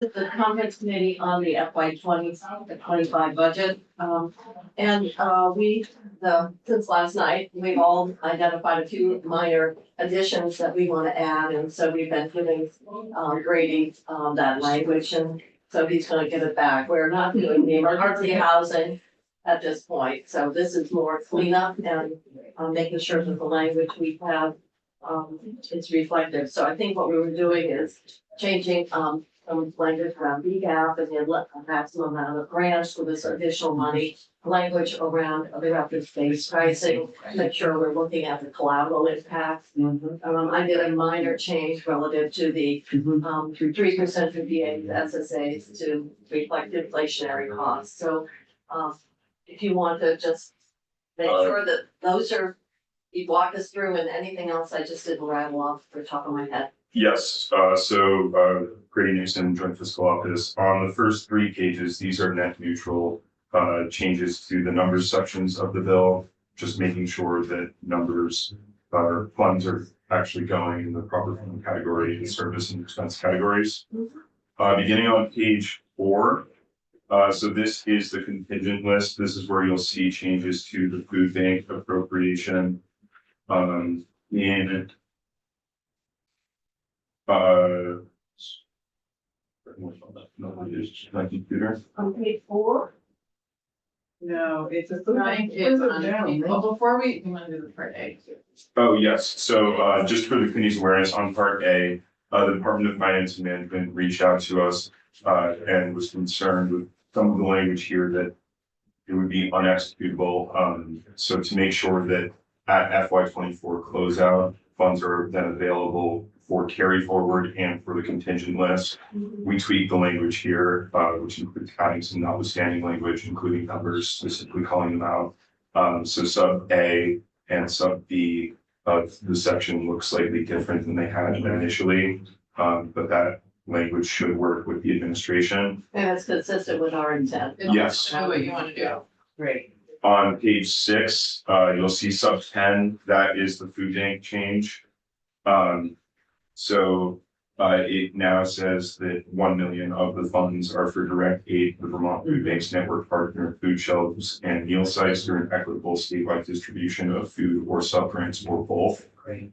The conference committee on the FY 25 budget. Since last night, we've all identified a few minor additions that we want to add, and so we've been giving Grady that language, and so he's gonna give it back. We're not doing the emergency housing at this point, so this is more cleanup and making sure that the language we have is reflective. So I think what we were doing is changing some language around BGAP and the maximum amount of grants for this additional money, language around the reference-based pricing, make sure we're looking at the collateral impact. I did a minor change relative to the 3% for VAs, SSAs to reflect inflationary costs. So if you want to just make sure that those are, you walk us through, and anything else I just didn't rattle off the top of my head. Yes, Grady Newsom, Joint Fiscal Office. On the first 3 pages, these are net neutral changes to the numbers sections of the bill, just making sure that numbers or funds are actually going in the proper fund category and service and expense categories. Beginning on page 4. So this is the contingent list. This is where you'll see changes to the food bank appropriation. My computer. On page 4? No, it's a food bank. It's on. Well, before we want to do the part A. Oh, yes. So just for the committee's awareness on part A, the Department of Finance and Management reached out to us and was concerned with some of the language here that it would be unexecutable. So to make sure that at FY24 closeout, funds are then available for carry forward and for the contingent list. We tweaked the language here, which includes adding some notwithstanding language, including numbers, specifically calling them out. So sub A and sub B of the section look slightly different than they had initially, but that language should work with the administration. And it's consistent with our intent. Yes. I know what you want to do. Great. On page 6, you'll see sub 10, that is the food bank change. So it now says that 1 million of the funds are for direct aid to the Vermont Food Banks Network partner food shelves and meal sites through an equitable statewide distribution of food or sub grants or both. Great.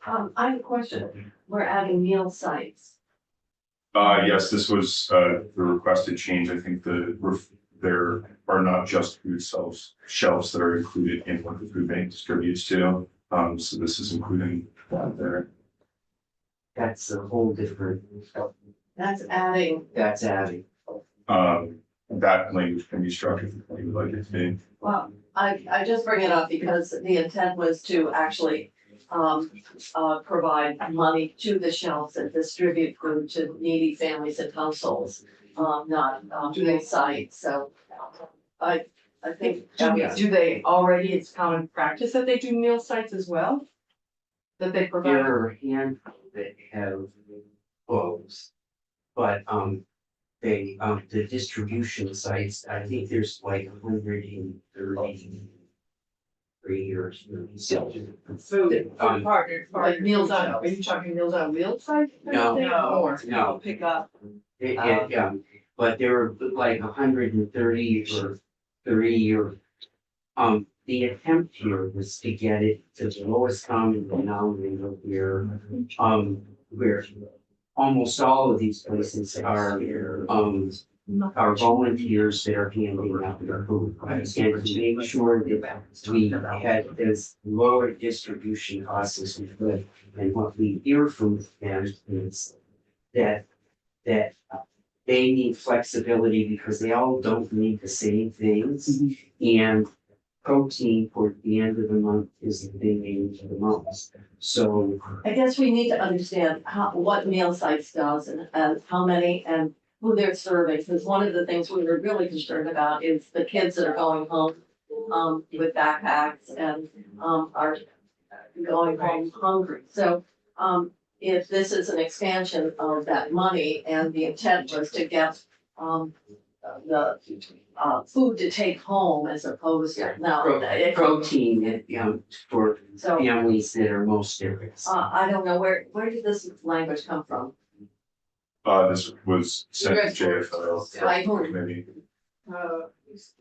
I have a question. We're adding meal sites. Yes, this was the requested change. I think there are not just food shelves that are included in what the food bank distributes to. So this is including that there. That's a whole different. That's adding. That's adding. That language can be struck if you would like it to be. Well, I just bring it up because the intent was to actually provide money to the shelves and distribute food to needy families and households, not meal sites. So I think. Do they already, it's common practice that they do meal sites as well? That they provide? There are a handful that have closed, but they the distribution sites, I think there's like 133 or Food partners, like Meals on, are you talking Meals on Wheels site? No. Or No. people pick up. But there are like 130 or 30 or the attempt here was to get it to the lowest common denominator where almost all of these places are volunteers that are handing out their food. And to make sure that we had as low a distribution costs as we could. And what we hear from them is that they need flexibility because they all don't need the same things. And protein for the end of the month is the thing they need the most. So I guess we need to understand what meal sites does and how many and who they're serving. Because one of the things we were really concerned about is the kids that are going home with backpacks and are going home hungry. So if this is an expansion of that money and the intent was to get the food to take home as opposed to now protein for families that are most at risk. I don't know where did this language come from? This was sent to JFO. I don't- Maybe.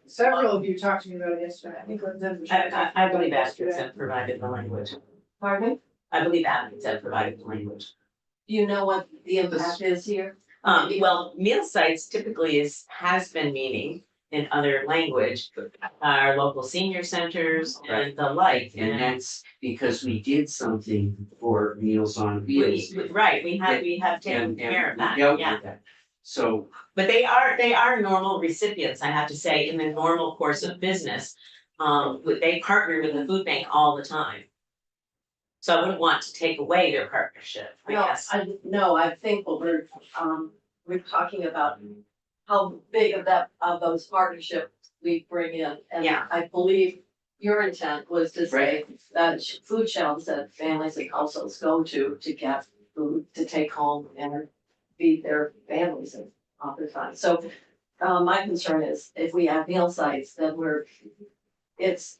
Several of you talked to me about it yesterday, I think. I believe advocates have provided the language. Pardon me? I believe advocates have provided the language. Do you know what the impact is here? Well, meal sites typically has been meaning in other language, our local senior centers and the like. And that's because we did something for Meals on Wheels. Right, we have taken And care of we that, dealt yeah. with that. So, But they are normal recipients, I have to say, in the normal course of business. They partner with the food bank all the time. So I wouldn't want to take away their partnership, I guess. I think what we're talking about how big of those partnerships we bring in. And Yeah. I believe your intent was to say that food shelves that families and households go to get food to take home and feed their families and oftentimes. So, my concern is if we have meal sites, then it's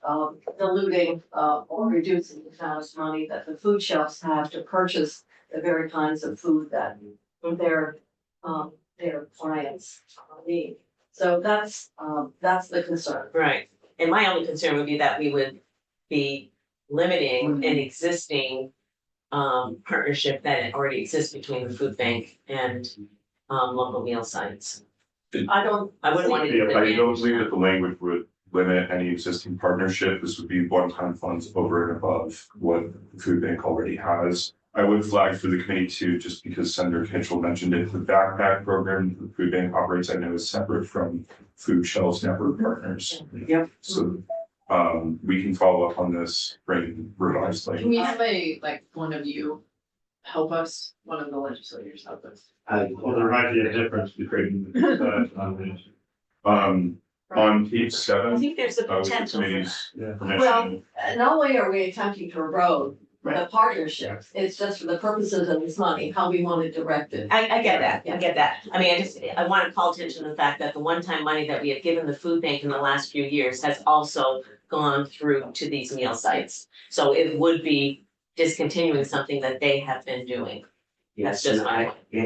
diluting or reducing the amount of money that the food shelves have to purchase the very kinds of food that their clients need. So that's the concern. Right, and my only concern would be that we would be limiting an existing partnership that already exists between the food bank and local meal sites. I wouldn't want to. Yeah, I don't believe that the language would limit any existing partnership. This would be one-time funds over and above what the food bank already has. I would flag for the committee too, just because Senator Kitchell mentioned it, the backpack program the food bank operates, I know is separate from Food Shelves Network partners. Yep. So we can follow up on this, bring revised Can language. we have one of you help us, one of the legislators help us? Well, there might be a difference between on page I 7. think there's a With the potential for that. committee's Well, permission, no way are we attempting to erode the Right. partnerships. It's just for the purposes of this money, how we want to direct it. I get that, I mean, I want to call attention to the fact that the one-time money that we have given the food bank in the last few years has also gone through to these meal sites. So it would be discontinuing something that they have been doing. yes, That's just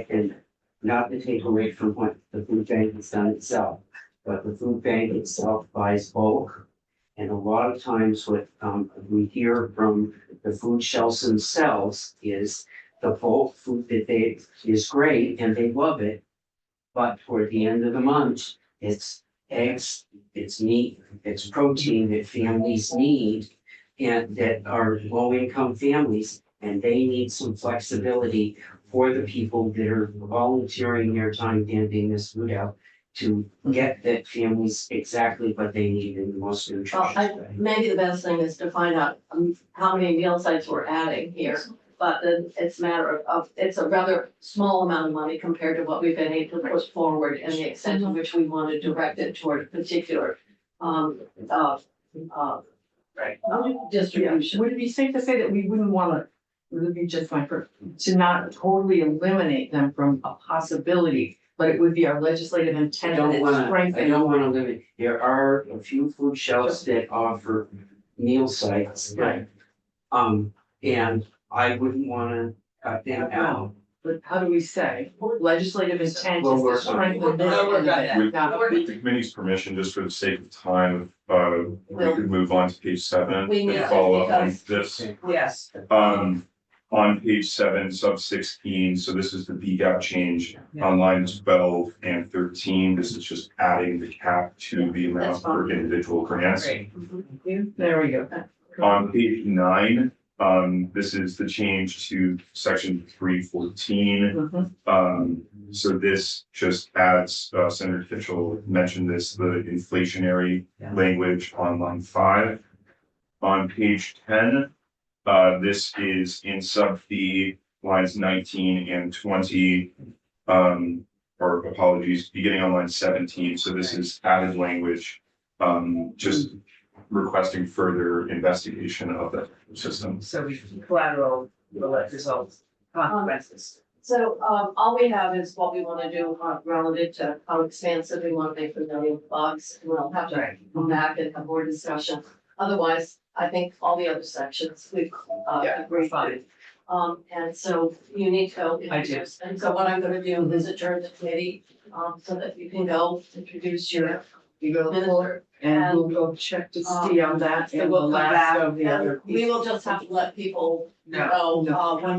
and not to take away from what the food bank has done itself, but the food bank itself buys bulk. And a lot of times what we hear from the food shelves themselves is the bulk food that is great and they love it. But toward the end of the month, it's eggs, it's meat, it's protein that families need. And that are low income families, and they need some flexibility for the people that are volunteering their time handing this food out. To get that families exactly what they need in the most nutritious way. Maybe the best thing is to find out how many meal sites we're adding here. But then it's a matter of, it's a rather small amount of money compared to what we've been able to push forward and the extent to which we want to direct it toward a particular distribution. Would it be safe to say that we wouldn't wanna, would it be just my, to not totally eliminate them from a possibility, but it would be our legislative I intent don't to wanna, strengthen. I don't wanna limit, there are a few food shelves that offer meal sites. Right. And I wouldn't wanna cut them out. But how do we say, legislative intent We'll is to work on it. strengthen this. We'll work on that. with Now, with the committee's permission, just for the sake of time, we could move on to page 7 We need and to, follow up on because- this. Yes. On page 7, sub 16, so this is the BGAP change on line 12 and 13. This is just adding the cap to the That's amount fine. for individual grants. Great. there we go. On page 9, this is the change to section 314. Mhm. So this just adds, Senator Kitchell mentioned this, the inflationary language on line 5. On page 10, this is in sub B, lines 19 and 20. Or apologies, beginning on line 17. So this is added language, just requesting further investigation of the system. So we collateral results, consequences. So, all we have is what we want to do relative to how expansive we want to make the $1 million. And we'll have to come back and have more discussion. Otherwise, I think all the other sections we've Yeah, agreed fine. to. And so you need to go. I do. And so what I'm gonna do is adjourn the committee, so that you can go introduce your You go minister. and we'll go check to see on that So and the we'll come last back, of the other. and we will just have to let people No, know, no. when